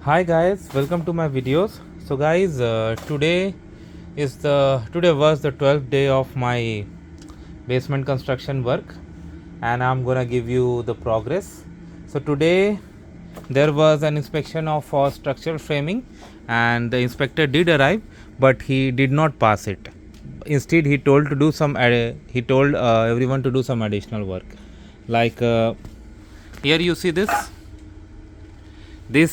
Hi guys, welcome to my videos. So guys, today was the 12th day of my basement construction work, and I'm gonna give you the progress. So today there was an inspection of structural framing, and the inspector did arrive, but he did not pass it. Instead, he told everyone to do some additional work. Like here you see this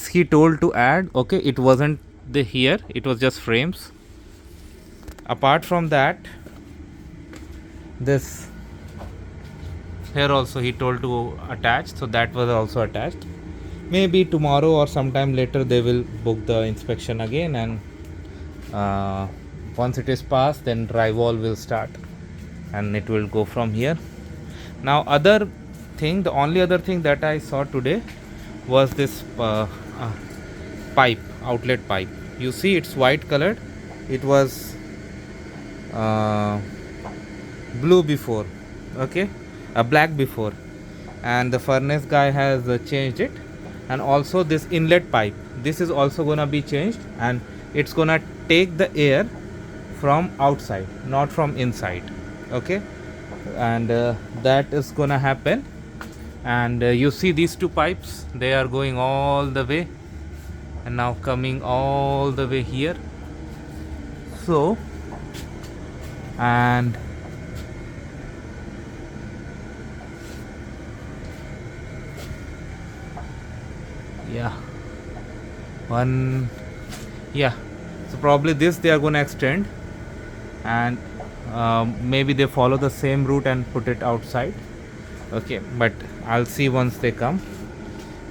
he told to add. Okay, it wasn't the here, it was just frames. Apart from that, this here also he told to attach, so that was also attached. Maybe tomorrow or sometime later they will book the inspection again, and once it is passed, then drywall will start and it will go from here. Now the only other thing that I saw today was this pipe, outlet pipe. You see, it's white colored. It was blue before, okay, black before, and the furnace guy has changed it. And also this inlet pipe, this is also gonna be changed, and it's gonna take the air from outside, not from inside. Okay, and that is gonna happen. And you see these two pipes, they are going all the way and now coming all the way here. So, and yeah, one, yeah, so probably this they are going to extend, and maybe they follow the same route and put it outside. Okay, but I'll see once they come.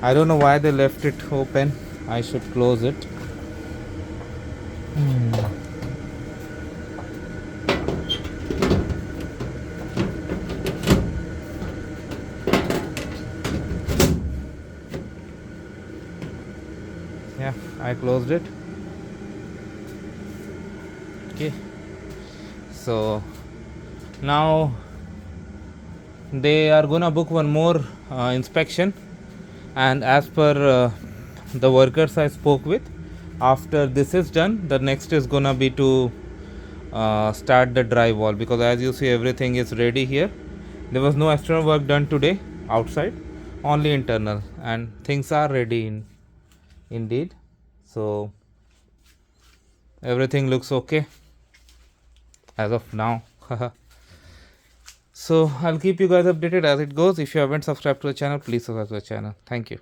I don't know why they left it open. I should close it. Yeah, I closed it. Okay, so now they are gonna book one more inspection, and as per the workers I spoke with, after this is done, the next is gonna be to start the drywall, because as you see everything is ready here. There was no external work done today outside, only internal, and things are ready indeed. So everything looks okay as of now. So I'll keep you guys updated as it goes. If you haven't subscribed to the channel, please subscribe to the channel. Thank you.